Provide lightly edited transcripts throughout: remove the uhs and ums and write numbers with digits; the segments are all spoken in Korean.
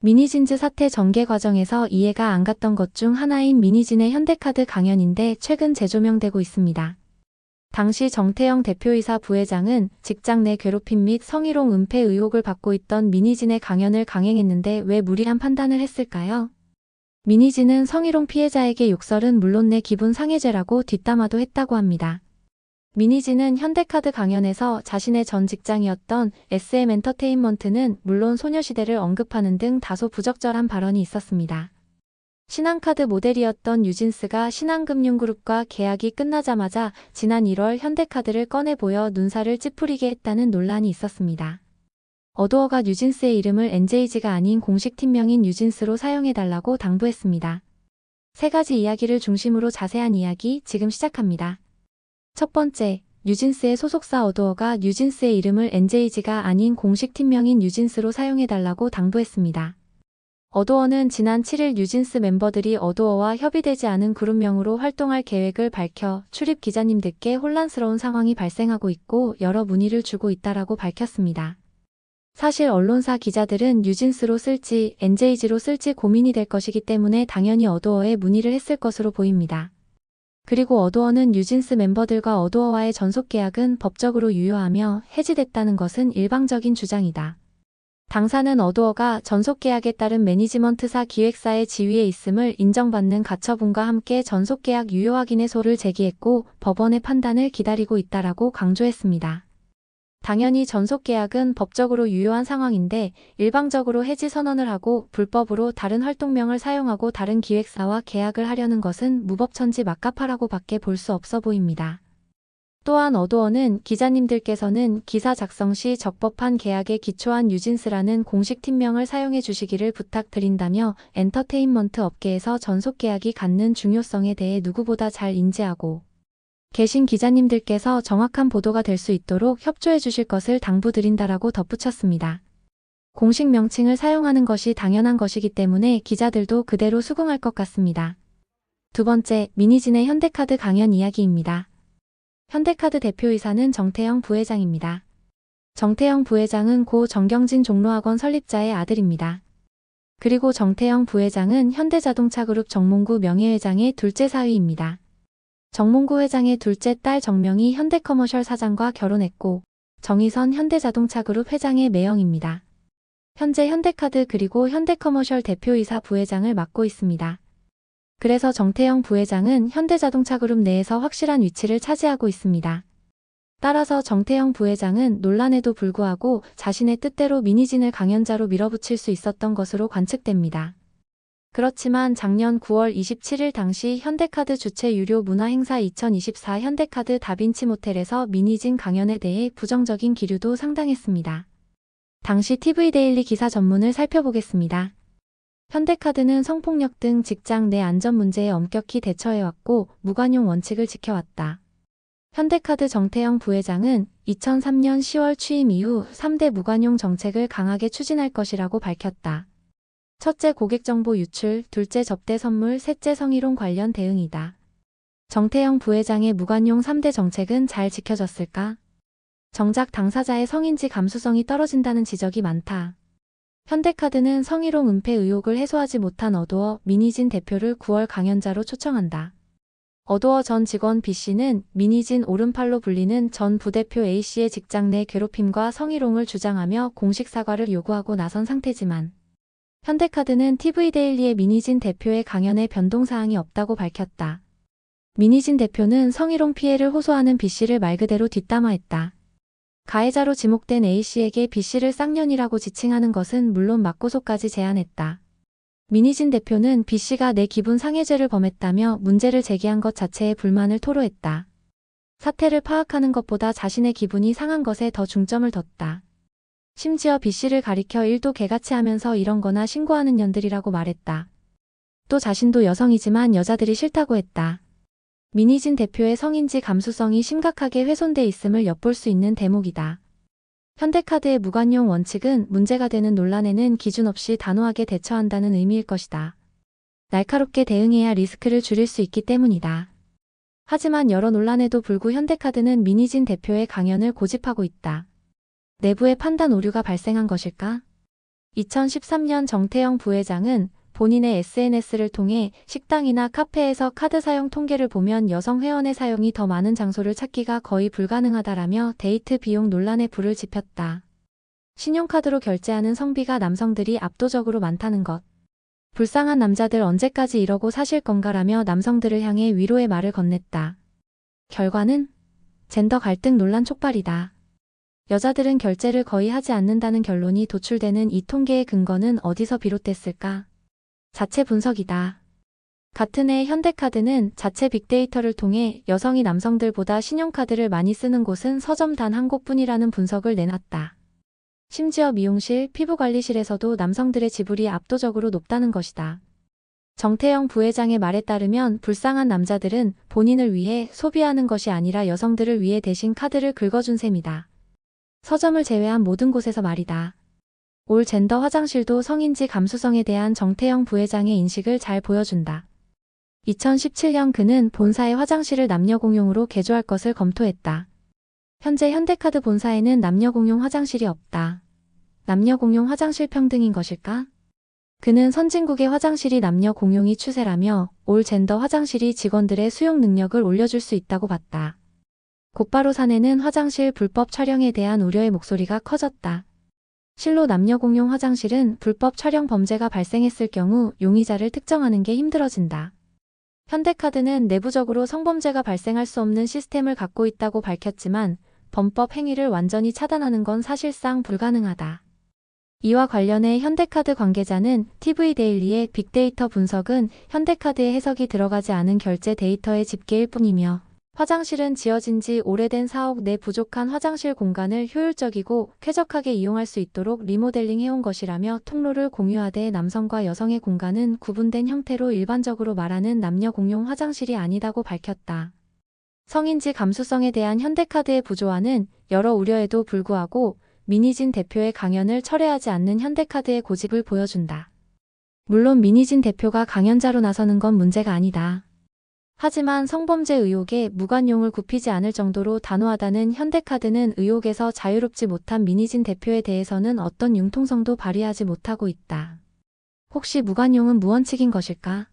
미니진즈 사태 전개 과정에서 이해가 안 갔던 것 중 하나인 미니진의 현대카드 강연인데 최근 재조명되고 있습니다. 당시 정태영 대표이사 부회장은 직장 내 괴롭힘 및 성희롱 은폐 의혹을 받고 있던 미니진의 강연을 강행했는데 왜 무리한 판단을 했을까요? 미니진은 성희롱 피해자에게 욕설은 물론 내 기분 상해죄라고 뒷담화도 했다고 합니다. 미니진은 현대카드 강연에서 자신의 전 직장이었던 SM엔터테인먼트는 물론 소녀시대를 언급하는 등 다소 부적절한 발언이 있었습니다. 신한카드 모델이었던 뉴진스가 신한금융그룹과 계약이 끝나자마자 지난 1월 현대카드를 꺼내 보여 눈살을 찌푸리게 했다는 논란이 있었습니다. 어도어가 뉴진스의 이름을 NJ가 아닌 공식 팀명인 뉴진스로 사용해달라고 당부했습니다. 세 가지 이야기를 중심으로 자세한 이야기 지금 시작합니다. 첫 번째, 뉴진스의 소속사 어도어가 뉴진스의 이름을 NJ가 아닌 공식 팀명인 뉴진스로 사용해달라고 당부했습니다. 어도어는 지난 7일 뉴진스 멤버들이 어도어와 협의되지 않은 그룹명으로 활동할 계획을 밝혀 출입 기자님들께 혼란스러운 상황이 발생하고 있고 여러 문의를 주고 있다라고 밝혔습니다. 사실 언론사 기자들은 뉴진스로 쓸지 NJ로 쓸지 고민이 될 것이기 때문에 당연히 어도어에 문의를 했을 것으로 보입니다. 그리고 어도어는 뉴진스 멤버들과 어도어와의 전속 계약은 법적으로 유효하며 해지됐다는 것은 일방적인 주장이다. 당사는 어도어가 전속 계약에 따른 매니지먼트사 기획사의 지위에 있음을 인정받는 가처분과 함께 전속 계약 유효 확인의 소를 제기했고 법원의 판단을 기다리고 있다라고 강조했습니다. 당연히 전속 계약은 법적으로 유효한 상황인데 일방적으로 해지 선언을 하고 불법으로 다른 활동명을 사용하고 다른 기획사와 계약을 하려는 것은 무법천지 막가파라고 밖에 볼 수 없어 보입니다. 또한 어도어는 기자님들께서는 기사 작성 시 적법한 계약에 기초한 뉴진스라는 공식 팀명을 사용해 주시기를 부탁드린다며 엔터테인먼트 업계에서 전속 계약이 갖는 중요성에 대해 누구보다 잘 인지하고 계신 기자님들께서 정확한 보도가 될 수 있도록 협조해 주실 것을 당부드린다라고 덧붙였습니다. 공식 명칭을 사용하는 것이 당연한 것이기 때문에 기자들도 그대로 수긍할 것 같습니다. 두 번째, 미니진의 현대카드 강연 이야기입니다. 현대카드 대표이사는 정태영 부회장입니다. 정태영 부회장은 고 정경진 종로학원 설립자의 아들입니다. 그리고 정태영 부회장은 현대자동차그룹 정몽구 명예회장의 둘째 사위입니다. 정몽구 회장의 둘째 딸 정명이 현대커머셜 사장과 결혼했고 정희선 현대자동차그룹 회장의 매형입니다. 현재 현대카드 그리고 현대커머셜 대표이사 부회장을 맡고 있습니다. 그래서 정태영 부회장은 현대자동차그룹 내에서 확실한 위치를 차지하고 있습니다. 따라서 정태영 부회장은 논란에도 불구하고 자신의 뜻대로 미니진을 강연자로 밀어붙일 수 있었던 것으로 관측됩니다. 그렇지만 작년 9월 27일 당시 현대카드 주최 유료 문화행사 2024 현대카드 다빈치 모텔에서 미니진 강연에 대해 부정적인 기류도 상당했습니다. 당시 TV데일리 기사 전문을 살펴보겠습니다. 현대카드는 성폭력 등 직장 내 안전 문제에 엄격히 대처해왔고 무관용 원칙을 지켜왔다. 현대카드 정태영 부회장은 2003년 10월 취임 이후 3대 무관용 정책을 강하게 추진할 것이라고 밝혔다. 첫째 고객정보 유출, 둘째 접대 선물, 셋째 성희롱 관련 대응이다. 정태영 부회장의 무관용 3대 정책은 잘 지켜졌을까? 정작 당사자의 성인지 감수성이 떨어진다는 지적이 많다. 현대카드는 성희롱 은폐 의혹을 해소하지 못한 어도어 미니진 대표를 9월 강연자로 초청한다. 어도어 전 직원 B씨는 미니진 오른팔로 불리는 전 부대표 A씨의 직장 내 괴롭힘과 성희롱을 주장하며 공식 사과를 요구하고 나선 상태지만 현대카드는 TV데일리의 미니진 대표의 강연에 변동사항이 없다고 밝혔다. 미니진 대표는 성희롱 피해를 호소하는 B씨를 말 그대로 뒷담화했다. 가해자로 지목된 A씨에게 B씨를 쌍년이라고 지칭하는 것은 물론 맞고소까지 제안했다. 미니진 대표는 B씨가 내 기분 상해죄를 범했다며 문제를 제기한 것 자체에 불만을 토로했다. 사태를 파악하는 것보다 자신의 기분이 상한 것에 더 중점을 뒀다. 심지어 B씨를 가리켜 일도 개같이 하면서 이런 거나 신고하는 년들이라고 말했다. 또 자신도 여성이지만 여자들이 싫다고 했다. 미니진 대표의 성인지 감수성이 심각하게 훼손돼 있음을 엿볼 수 있는 대목이다. 현대카드의 무관용 원칙은 문제가 되는 논란에는 기준 없이 단호하게 대처한다는 의미일 것이다. 날카롭게 대응해야 리스크를 줄일 수 있기 때문이다. 하지만 여러 논란에도 불구 현대카드는 미니진 대표의 강연을 고집하고 있다. 내부의 판단 오류가 발생한 것일까? 2013년 정태영 부회장은 본인의 SNS를 통해 식당이나 카페에서 카드 사용 통계를 보면 여성 회원의 사용이 더 많은 장소를 찾기가 거의 불가능하다라며 데이트 비용 논란에 불을 지폈다. 신용카드로 결제하는 성비가 남성들이 압도적으로 많다는 것. 불쌍한 남자들 언제까지 이러고 사실 건가라며 남성들을 향해 위로의 말을 건넸다. 결과는 젠더 갈등 논란 촉발이다. 여자들은 결제를 거의 하지 않는다는 결론이 도출되는 이 통계의 근거는 어디서 비롯됐을까? 자체 분석이다. 같은 해 현대카드는 자체 빅데이터를 통해 여성이 남성들보다 신용카드를 많이 쓰는 곳은 서점 단 한 곳뿐이라는 분석을 내놨다. 심지어 미용실, 피부관리실에서도 남성들의 지불이 압도적으로 높다는 것이다. 정태영 부회장의 말에 따르면 불쌍한 남자들은 본인을 위해 소비하는 것이 아니라 여성들을 위해 대신 카드를 긁어준 셈이다. 서점을 제외한 모든 곳에서 말이다. 올 젠더 화장실도 성인지 감수성에 대한 정태영 부회장의 인식을 잘 보여준다. 2017년 그는 본사의 화장실을 남녀 공용으로 개조할 것을 검토했다. 현재 현대카드 본사에는 남녀 공용 화장실이 없다. 남녀 공용 화장실 평등인 것일까? 그는 선진국의 화장실이 남녀 공용이 추세라며 올 젠더 화장실이 직원들의 수용 능력을 올려줄 수 있다고 봤다. 곧바로 사내는 화장실 불법 촬영에 대한 우려의 목소리가 커졌다. 실로 남녀 공용 화장실은 불법 촬영 범죄가 발생했을 경우 용의자를 특정하는 게 힘들어진다. 현대카드는 내부적으로 성범죄가 발생할 수 없는 시스템을 갖고 있다고 밝혔지만 범법 행위를 완전히 차단하는 건 사실상 불가능하다. 이와 관련해 현대카드 관계자는 TV데일리의 빅데이터 분석은 현대카드의 해석이 들어가지 않은 결제 데이터의 집계일 뿐이며 화장실은 지어진 지 오래된 사옥 내 부족한 화장실 공간을 효율적이고 쾌적하게 이용할 수 있도록 리모델링 해온 것이라며 통로를 공유하되 남성과 여성의 공간은 구분된 형태로 일반적으로 말하는 남녀 공용 화장실이 아니다고 밝혔다. 성인지 감수성에 대한 현대카드의 부조화는 여러 우려에도 불구하고 민희진 대표의 강연을 철회하지 않는 현대카드의 고집을 보여준다. 물론 민희진 대표가 강연자로 나서는 건 문제가 아니다. 하지만 성범죄 의혹에 무관용을 굽히지 않을 정도로 단호하다는 현대카드는 의혹에서 자유롭지 못한 민희진 대표에 대해서는 어떤 융통성도 발휘하지 못하고 있다. 혹시 무관용은 무원칙인 것일까?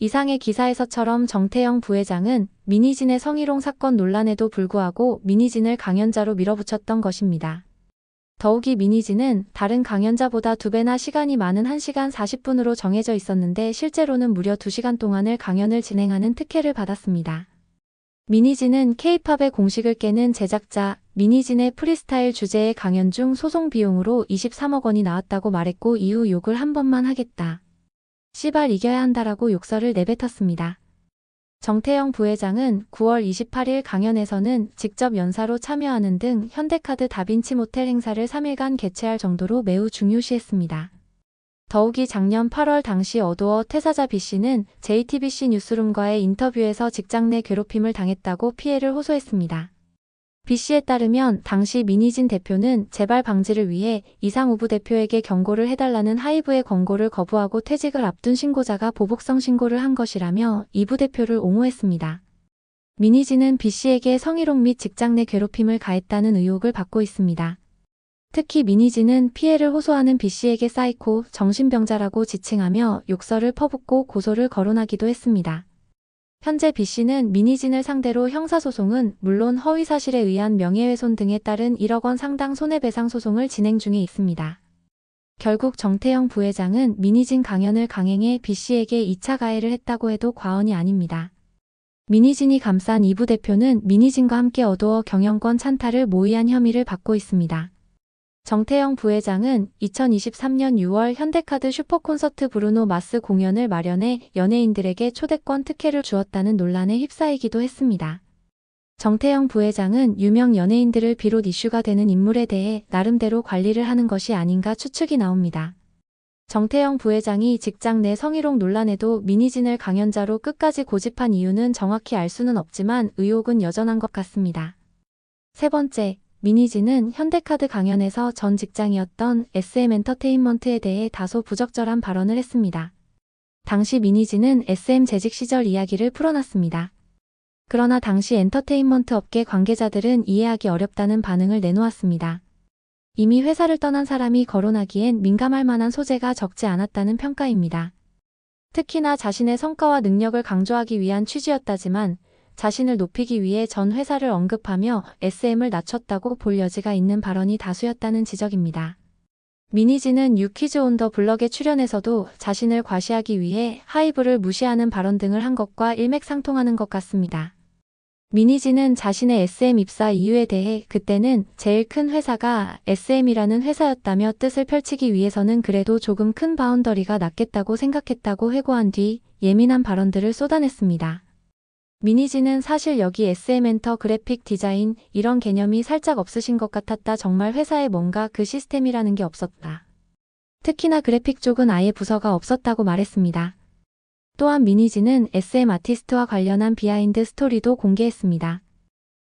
이상의 기사에서처럼 정태영 부회장은 민희진의 성희롱 사건 논란에도 불구하고 민희진을 강연자로 밀어붙였던 것입니다. 더욱이 민희진은 다른 강연자보다 2배나 시간이 많은 1시간 40분으로 정해져 있었는데 실제로는 무려 2시간 동안을 강연을 진행하는 특혜를 받았습니다. 민희진은 K-팝의 공식을 깨는 제작자 민희진의 프리스타일 주제의 강연 중 소송 비용으로 23억 원이 나왔다고 말했고 이후 욕을 한 번만 하겠다. 씨발 이겨야 한다라고 욕설을 내뱉었습니다. 정태영 부회장은 9월 28일 강연에서는 직접 연사로 참여하는 등 현대카드 다빈치 모텔 행사를 3일간 개최할 정도로 매우 중요시했습니다. 더욱이 작년 8월 당시 어도어 퇴사자 B씨는 JTBC 뉴스룸과의 인터뷰에서 직장 내 괴롭힘을 당했다고 피해를 호소했습니다. B씨에 따르면 당시 민희진 대표는 재발 방지를 위해 이상우부 대표에게 경고를 해달라는 하이브의 권고를 거부하고 퇴직을 앞둔 신고자가 보복성 신고를 한 것이라며 이 부대표를 옹호했습니다. 민희진은 B씨에게 성희롱 및 직장 내 괴롭힘을 가했다는 의혹을 받고 있습니다. 특히 민희진은 피해를 호소하는 B씨에게 사이코, 정신병자라고 지칭하며 욕설을 퍼붓고 고소를 거론하기도 했습니다. 현재 B씨는 민희진을 상대로 형사소송은 물론 허위사실에 의한 명예훼손 등에 따른 1억 원 상당 손해배상 소송을 진행 중에 있습니다. 결국 정태영 부회장은 민희진 강연을 강행해 B씨에게 2차 가해를 했다고 해도 과언이 아닙니다. 민희진이 감싼 이 부대표는 민희진과 함께 어도어 경영권 찬탈을 모의한 혐의를 받고 있습니다. 정태영 부회장은 2023년 6월 현대카드 슈퍼콘서트 브루노 마스 공연을 마련해 연예인들에게 초대권 특혜를 주었다는 논란에 휩싸이기도 했습니다. 정태영 부회장은 유명 연예인들을 비롯 이슈가 되는 인물에 대해 나름대로 관리를 하는 것이 아닌가 추측이 나옵니다. 정태영 부회장이 직장 내 성희롱 논란에도 민희진을 강연자로 끝까지 고집한 이유는 정확히 알 수는 없지만 의혹은 여전한 것 같습니다. 세 번째, 민희진은 현대카드 강연에서 전 직장이었던 SM엔터테인먼트에 대해 다소 부적절한 발언을 했습니다. 당시 민희진은 SM 재직 시절 이야기를 풀어놨습니다. 그러나 당시 엔터테인먼트 업계 관계자들은 이해하기 어렵다는 반응을 내놓았습니다. 이미 회사를 떠난 사람이 거론하기엔 민감할 만한 소재가 적지 않았다는 평가입니다. 특히나 자신의 성과와 능력을 강조하기 위한 취지였다지만 자신을 높이기 위해 전 회사를 언급하며 SM을 낮췄다고 볼 여지가 있는 발언이 다수였다는 지적입니다. 미니진은 유퀴즈 온 더 블럭에 출연해서도 자신을 과시하기 위해 하이브를 무시하는 발언 등을 한 것과 일맥상통하는 것 같습니다. 미니진은 자신의 SM 입사 이유에 대해 그때는 제일 큰 회사가 SM이라는 회사였다며 뜻을 펼치기 위해서는 그래도 조금 큰 바운더리가 낫겠다고 생각했다고 회고한 뒤 예민한 발언들을 쏟아냈습니다. 미니진은 사실 여기 SM 엔터 그래픽 디자인 이런 개념이 살짝 없으신 것 같았다. 정말 회사에 뭔가 그 시스템이라는 게 없었다. 특히나 그래픽 쪽은 아예 부서가 없었다고 말했습니다. 또한 미니진은 SM 아티스트와 관련한 비하인드 스토리도 공개했습니다.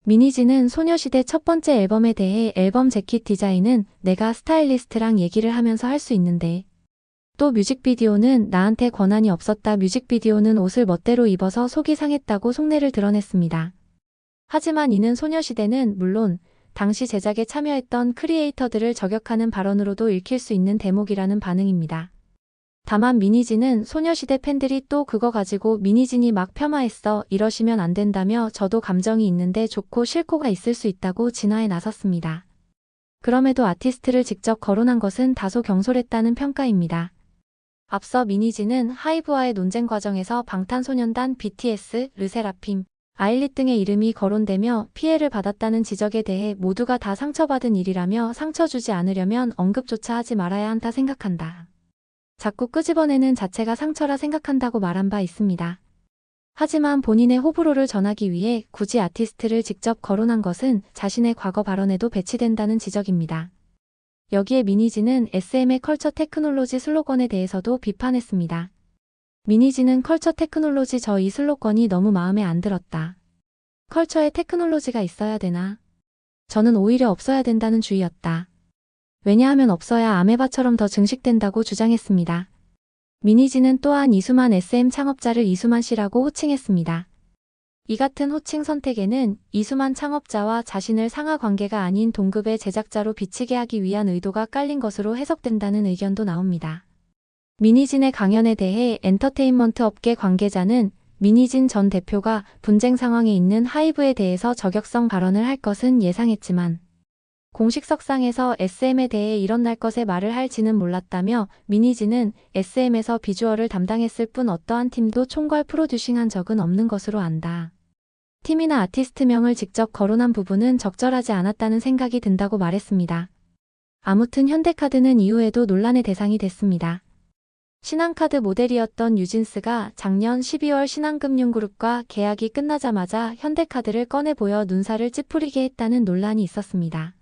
미니진은 소녀시대 첫 번째 앨범에 대해 앨범 재킷 디자인은 내가 스타일리스트랑 얘기를 하면서 할 수 있는데 또 뮤직비디오는 나한테 권한이 없었다. 뮤직비디오는 옷을 멋대로 입어서 속이 상했다고 속내를 드러냈습니다. 하지만 이는 소녀시대는 물론 당시 제작에 참여했던 크리에이터들을 저격하는 발언으로도 읽힐 수 있는 대목이라는 반응입니다. 다만 미니진은 소녀시대 팬들이 또 그거 가지고 미니진이 막 폄하했어 이러시면 안 된다며 저도 감정이 있는데 좋고 싫고가 있을 수 있다고 진화에 나섰습니다. 그럼에도 아티스트를 직접 거론한 것은 다소 경솔했다는 평가입니다. 앞서 미니진은 하이브와의 논쟁 과정에서 방탄소년단 BTS, 르세라핌, 아일릿 등의 이름이 거론되며 피해를 받았다는 지적에 대해 모두가 다 상처받은 일이라며 상처 주지 않으려면 언급조차 하지 말아야 한다 생각한다. 자꾸 끄집어내는 자체가 상처라 생각한다고 말한 바 있습니다. 하지만 본인의 호불호를 전하기 위해 굳이 아티스트를 직접 거론한 것은 자신의 과거 발언에도 배치된다는 지적입니다. 여기에 미니진은 SM의 컬처 테크놀로지 슬로건에 대해서도 비판했습니다. 미니진은 컬처 테크놀로지 이 슬로건이 너무 마음에 안 들었다. 컬처에 테크놀로지가 있어야 되나? 저는 오히려 없어야 된다는 주의였다. 왜냐하면 없어야 아메바처럼 더 증식된다고 주장했습니다. 미니진은 또한 이수만 SM 창업자를 이수만 씨라고 호칭했습니다. 이 같은 호칭 선택에는 이수만 창업자와 자신을 상하 관계가 아닌 동급의 제작자로 비치게 하기 위한 의도가 깔린 것으로 해석된다는 의견도 나옵니다. 미니진의 강연에 대해 엔터테인먼트 업계 관계자는 미니진 전 대표가 분쟁 상황에 있는 하이브에 대해서 저격성 발언을 할 것은 예상했지만 공식석상에서 SM에 대해 일어날 것에 말을 할지는 몰랐다며 미니진은 SM에서 비주얼을 담당했을 뿐 어떠한 팀도 총괄 프로듀싱한 적은 없는 것으로 안다. 팀이나 아티스트명을 직접 거론한 부분은 적절하지 않았다는 생각이 든다고 말했습니다. 아무튼 현대카드는 이후에도 논란의 대상이 됐습니다. 신한카드 모델이었던 유진스가 작년 12월 신한금융그룹과 계약이 끝나자마자 현대카드를 꺼내 보여 눈살을 찌푸리게 했다는 논란이 있었습니다.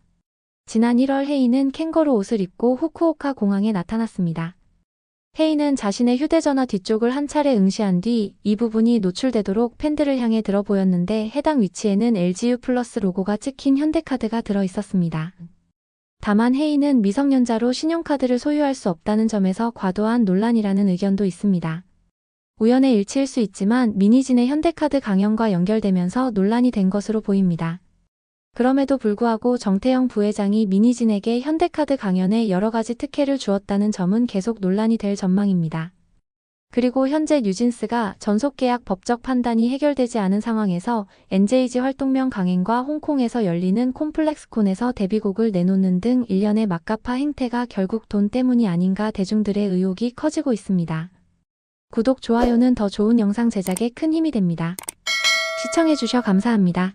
지난 1월 헤이는 캥거루 옷을 입고 후쿠오카 공항에 나타났습니다. 헤이는 자신의 휴대전화 뒤쪽을 한 차례 응시한 뒤 이 부분이 노출되도록 팬들을 향해 들어 보였는데 해당 위치에는 LGU 플러스 로고가 찍힌 현대카드가 들어 있었습니다. 다만 헤이는 미성년자로 신용카드를 소유할 수 없다는 점에서 과도한 논란이라는 의견도 있습니다. 우연의 일치일 수 있지만 미니진의 현대카드 강연과 연결되면서 논란이 된 것으로 보입니다. 그럼에도 불구하고 정태영 부회장이 미니진에게 현대카드 강연에 여러 가지 특혜를 주었다는 점은 계속 논란이 될 전망입니다. 그리고 현재 뉴진스가 전속계약 법적 판단이 해결되지 않은 상황에서 NJG 활동명 강행과 홍콩에서 열리는 콤플렉스콘에서 데뷔곡을 내놓는 등 일련의 막가파 행태가 결국 돈 때문이 아닌가 대중들의 의혹이 커지고 있습니다. 구독, 좋아요는 더 좋은 영상 제작에 큰 힘이 됩니다. 시청해주셔 감사합니다.